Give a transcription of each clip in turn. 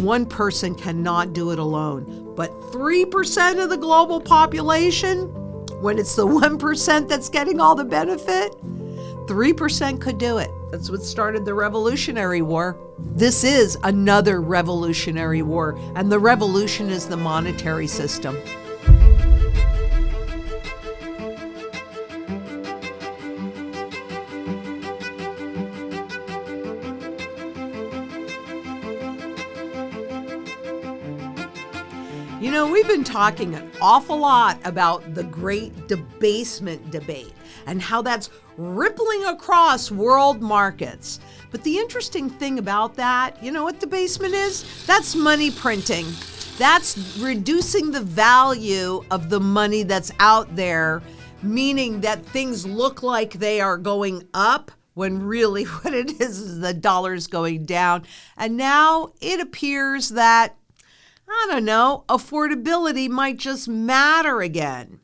One person cannot do it alone, but 3% of the global population, when it's the 1% that's getting all the benefit, 3% could do it. That's what started the Revolutionary War. This is another revolutionary war, and the revolution is the monetary system. You know, we've been talking an awful lot about the great debasement debate and how that's rippling across world markets. But the interesting thing about that, you know what debasement is? That's money printing. That's reducing the value of the money that's out there, meaning that things look like they are going up when really what it is the dollar's going down. And now it appears that I don't know, affordability might just matter again.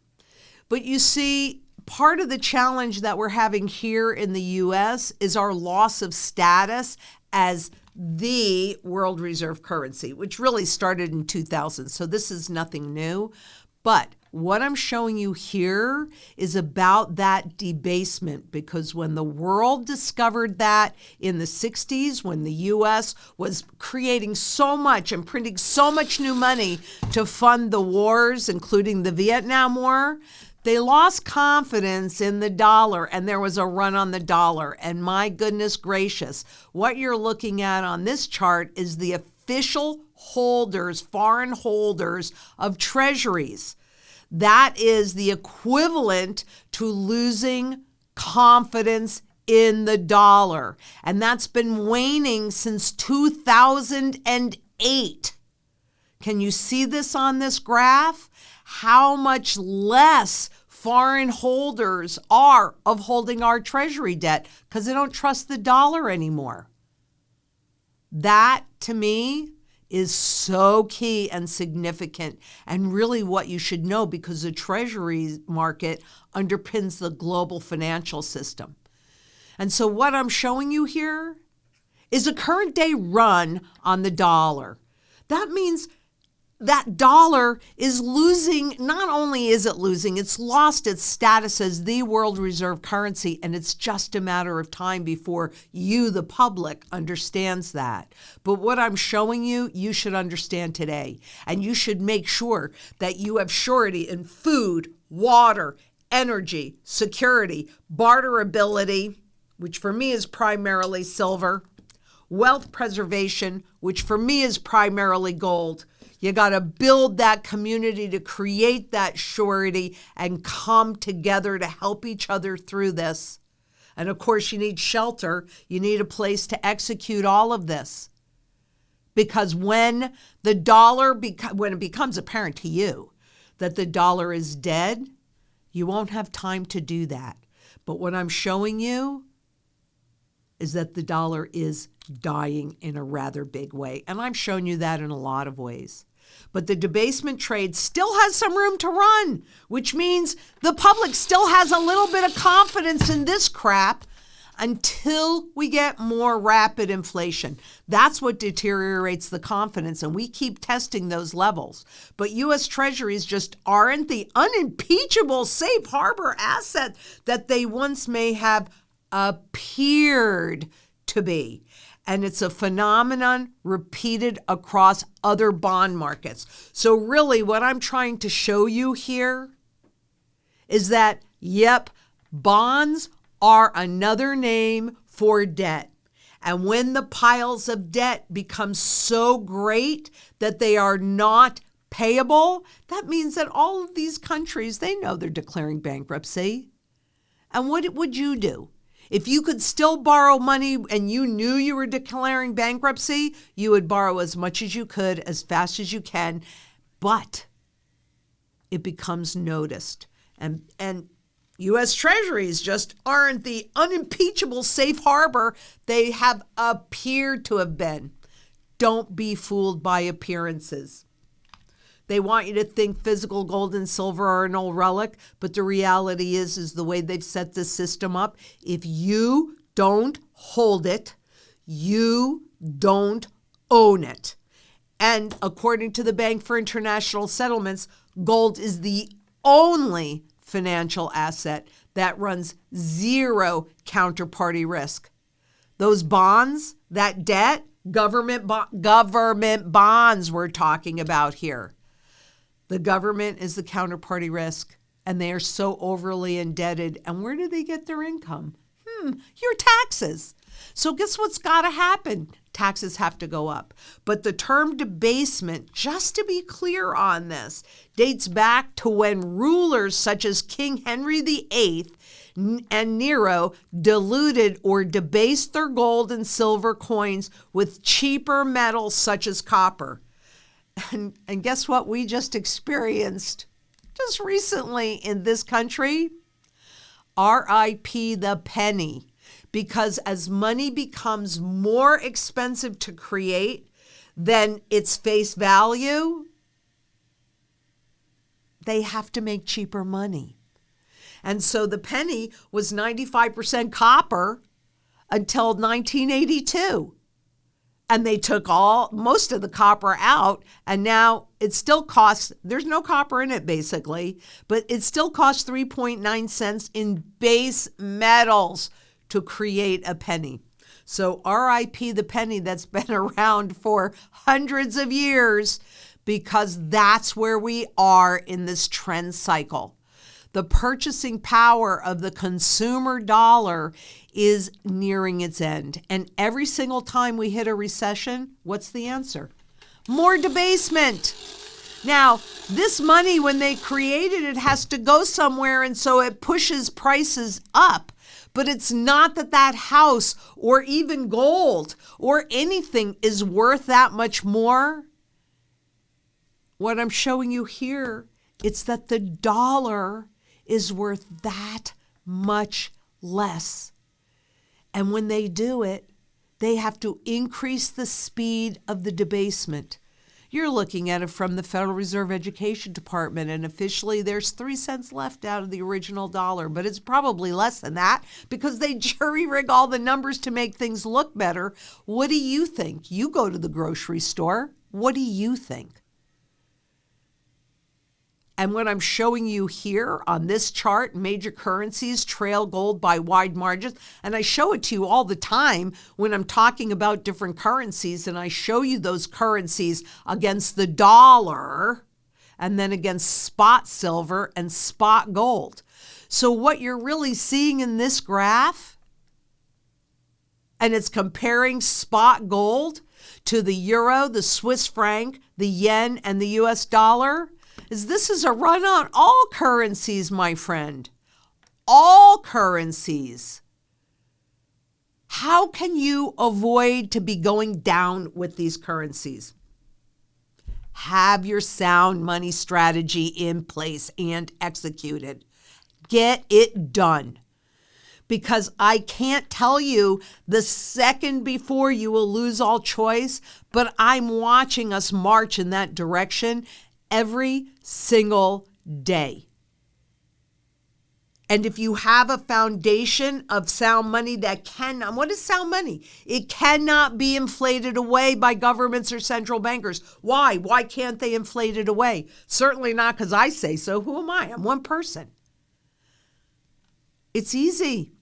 But you see, part of the challenge that we're having here in the U.S. is our loss of status as the world reserve currency, which really started in 2000. So this is nothing new. But what I'm showing you here is about that debasement, because when the world discovered that in the 60s, when the U.S. was creating so much and printing so much new money to fund the wars, including the Vietnam War, they lost confidence in the dollar, and there was a run on the dollar. And my goodness gracious, what you're looking at on this chart is the official holders, foreign holders of Treasuries. That is the equivalent to losing confidence in the dollar. And that's been waning since 2008. Can you see this on this graph? How much less foreign holders are of holding our treasury debt because they don't trust the dollar anymore. That, to me, is so key and significant, and really what you should know, because the treasury market underpins the global financial system. And so what I'm showing you here is a current day run on the dollar. That means that dollar is losing, not only is it losing, it's lost its status as the world reserve currency, and it's just a matter of time before you, the public, understands that. But what I'm showing you, you should understand today, and you should make sure that you have surety in food, water, energy, security, barterability, which for me is primarily silver, wealth preservation, which for me is primarily gold. You got to build that community to create that surety and come together to help each other through this. And of course, you need shelter. You need a place to execute all of this. Because when the dollar, when it becomes apparent to you that the dollar is dead, you won't have time to do that. But what I'm showing you is that the dollar is dying in a rather big way. And I've shown you that in a lot of ways. But the debasement trade still has some room to run, which means the public still has a little bit of confidence in this crap until we get more rapid inflation. That's what deteriorates the confidence, and we keep testing those levels. But U.S. Treasuries just aren't the unimpeachable safe harbor asset that they once may have appeared to be. And it's a phenomenon repeated across other bond markets. So really what I'm trying to show you here is that, yep, bonds are another name for debt. And when the piles of debt become so great that they are not payable, that means that all of these countries, they know they're declaring bankruptcy. And what would you do? If you could still borrow money and you knew you were declaring bankruptcy, you would borrow as much as you could, as fast as you can, but it becomes noticed. And U.S. Treasuries just aren't the unimpeachable safe harbor they have appeared to have been. Don't be fooled by appearances. They want you to think physical gold and silver are an old relic, but the reality is the way they've set this system up. If you don't hold it, you don't own it. And according to the Bank for International Settlements, gold is the only financial asset that runs zero counterparty risk. Those bonds, that debt, government bonds we're talking about here. The government is the counterparty risk, and they are so overly indebted. And where do they get their income? Your taxes. So guess what's got to happen? Taxes have to go up. But the term debasement, just to be clear on this, dates back to when rulers such as King Henry VIII and Nero diluted or debased their gold and silver coins with cheaper metals such as copper. And guess what we just experienced just recently in this country? RIP the penny. Because as money becomes more expensive to create than its face value, they have to make cheaper money. And so the penny was 95% copper until 1982. And they took most of the copper out, and now it still costs, there's no copper in it basically, but it still costs 3.9 cents in base metals to create a penny. So RIP the penny that's been around for hundreds of years, because that's where we are in this trend cycle. The purchasing power of the consumer dollar is nearing its end. And every single time we hit a recession, what's the answer? More debasement. Now, this money, when they created it, has to go somewhere, and so it pushes prices up. But it's not that house or even gold or anything is worth that much more. What I'm showing you here, it's that the dollar is worth that much less. And when they do it, they have to increase the speed of the debasement. You're looking at it from the Federal Reserve Education Department, and officially there's 3 cents left out of the original dollar, but it's probably less than that because they jury-rig all the numbers to make things look better. What do you think? You go to the grocery store. What do you think? And what I'm showing you here on this chart, major currencies trail gold by wide margins. And I show it to you all the time when I'm talking about different currencies, and I show you those currencies against the dollar and then against spot silver and spot gold. So what you're really seeing in this graph, and it's comparing spot gold to the euro, the Swiss franc, the yen, and the US dollar, this is a run on all currencies, my friend. All currencies. How can you avoid to be going down with these currencies? Have your sound money strategy in place and executed. Get it done. Because I can't tell you the second before you will lose all choice, but I'm watching us march in that direction every single day. And if you have a foundation of sound money what is sound money? It cannot be inflated away by governments or central bankers. Why? Why can't they inflate it away? Certainly not because I say so. Who am I? I'm one person. It's easy.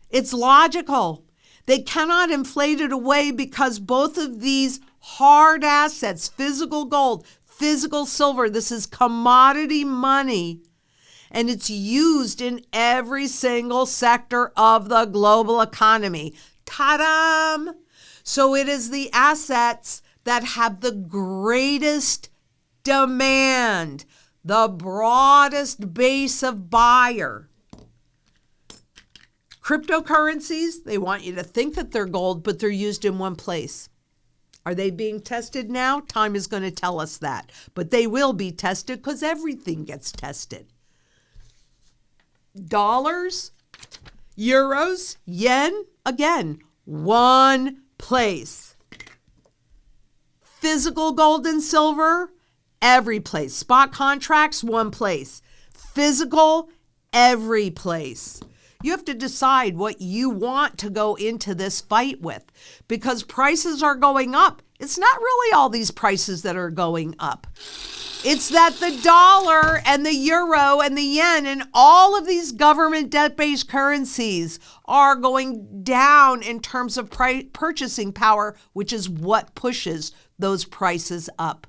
It's logical. They cannot inflate it away because both of these hard assets, physical gold, physical silver, this is commodity money, and it's used in every single sector of the global economy. Ta-da! So it is the assets that have the greatest demand, the broadest base of buyer. Cryptocurrencies, they want you to think that they're gold, but they're used in one place. Are they being tested now? Time is going to tell us that. But they will be tested because everything gets tested. Dollars, euros, yen, again, one place. Physical gold and silver, every place. Spot contracts, one place. Physical, every place. You have to decide what you want to go into this fight with, because prices are going up. It's not really all these prices that are going up. It's that the dollar and the euro and the yen and all of these government debt-based currencies are going down in terms of purchasing power, which is what pushes those prices up.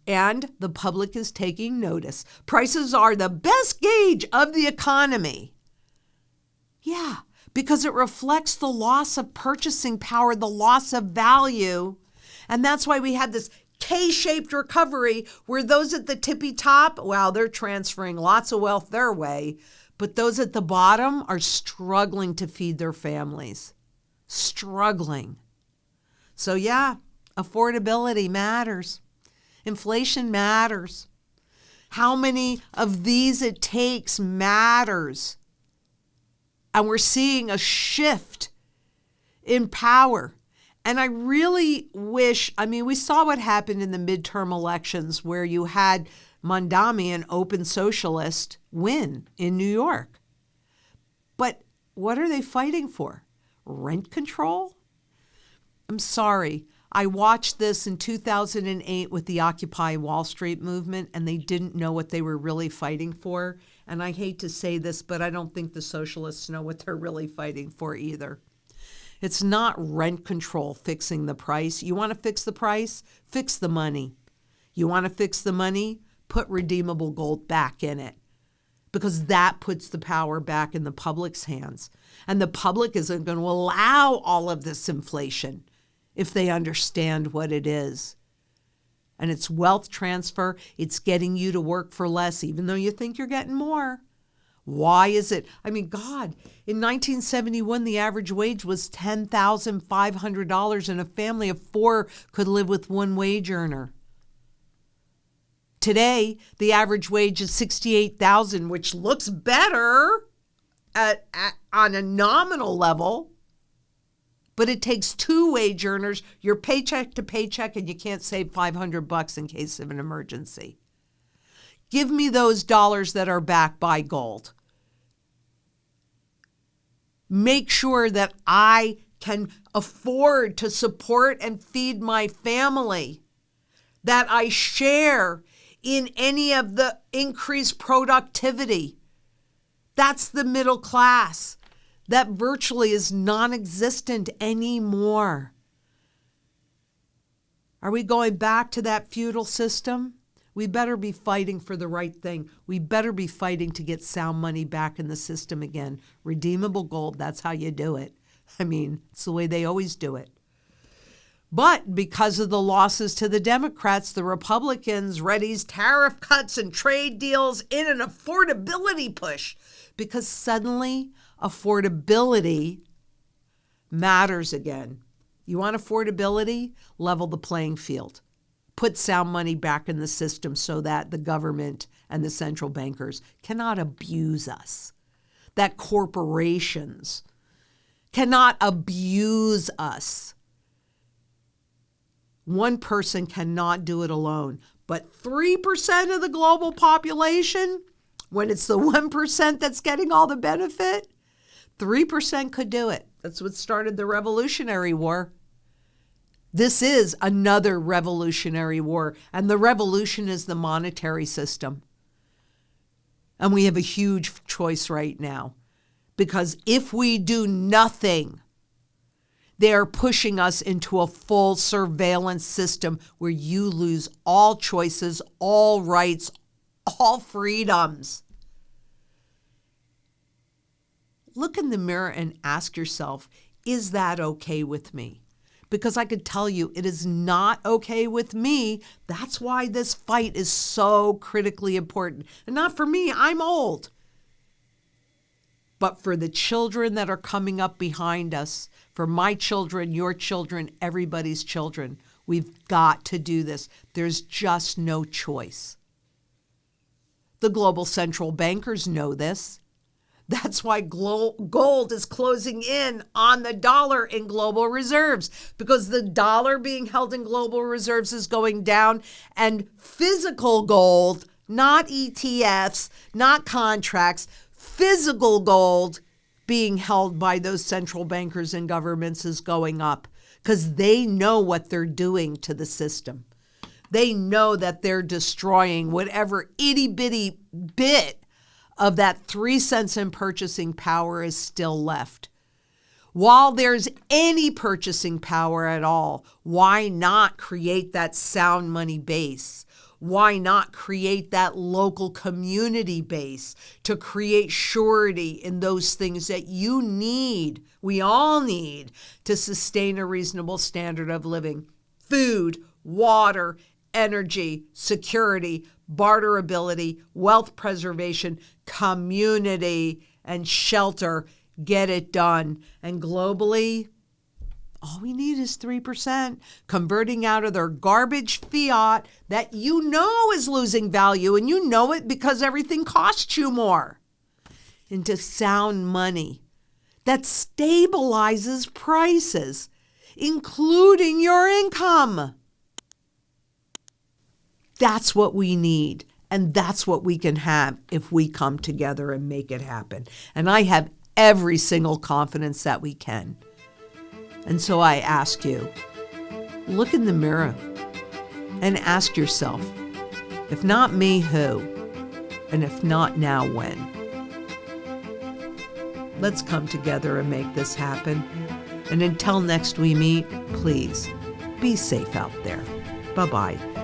And the public is taking notice. Prices are the best gauge of the economy. Yeah, because it reflects the loss of purchasing power, the loss of value. And that's why we had this K-shaped recovery where those at the tippy top, wow, they're transferring lots of wealth their way. But those at the bottom are struggling to feed their families. Struggling. So yeah, affordability matters. Inflation matters. How many of these it takes matters. And we're seeing a shift in power. And I really wish, we saw what happened in the midterm elections where you had Mondami, an open socialist, win in New York. But what are they fighting for? Rent control? I'm sorry. I watched this in 2008 with the Occupy Wall Street movement, and they didn't know what they were really fighting for. And I hate to say this, but I don't think the socialists know what they're really fighting for either. It's not rent control fixing the price. You want to fix the price? Fix the money. You want to fix the money? Put redeemable gold back in it. Because that puts the power back in the public's hands. And the public isn't going to allow all of this inflation if they understand what it is. And it's wealth transfer. It's getting you to work for less, even though you think you're getting more. Why is it? God, in 1971, the average wage was $10,500 and a family of four could live with one wage earner. Today, the average wage is $68,000, which looks better on a nominal level. But it takes two wage earners, you're paycheck to paycheck, and you can't save $500 in case of an emergency. Give me those dollars that are backed by gold. Make sure that I can afford to support and feed my family, that I share in any of the increased productivity. That's the middle class. That virtually is non-existent anymore. Are we going back to that feudal system? We better be fighting for the right thing. We better be fighting to get sound money back in the system again. Redeemable gold, that's how you do it. It's the way they always do it. But because of the losses to the Democrats, the Republicans readies tariff cuts and trade deals in an affordability push. Because suddenly affordability matters again. You want affordability? Level the playing field. Put sound money back in the system so that the government and the central bankers cannot abuse us. That corporations cannot abuse us. One person cannot do it alone. But 3% of the global population, when it's the 1% that's getting all the benefit, 3% could do it. That's what started the Revolutionary War. This is another Revolutionary War, and the revolution is the monetary system. And we have a huge choice right now, because if we do nothing, they are pushing us into a full surveillance system where you lose all choices, all rights, all freedoms. Look in the mirror and ask yourself, is that okay with me? Because I could tell you it is not okay with me. That's why this fight is so critically important. And not for me, I'm old. But for the children that are coming up behind us, for my children, your children, everybody's children, we've got to do this. There's just no choice. The global central bankers know this. That's why gold is closing in on the dollar in global reserves, because the dollar being held in global reserves is going down, and physical gold, not ETFs, not contracts, physical gold being held by those central bankers and governments is going up, because they know what they're doing to the system. They know that they're destroying whatever itty bitty bit of that 3 cents in purchasing power is still left. While there's any purchasing power at all, why not create that sound money base? Why not create that local community base to create surety in those things that you need, we all need, to sustain a reasonable standard of living? Food, water, energy, security, barterability, wealth preservation, community, and shelter. Get it done. And globally, all we need is 3%, converting out of their garbage fiat that you know is losing value, and you know it because everything costs you more, into sound money that stabilizes prices, including your income. That's what we need, and that's what we can have if we come together and make it happen. And I have every single confidence that we can. And so I ask you, look in the mirror and ask yourself, if not me, who? And if not now, when? Let's come together and make this happen. And until next we meet, please be safe out there. Bye-bye.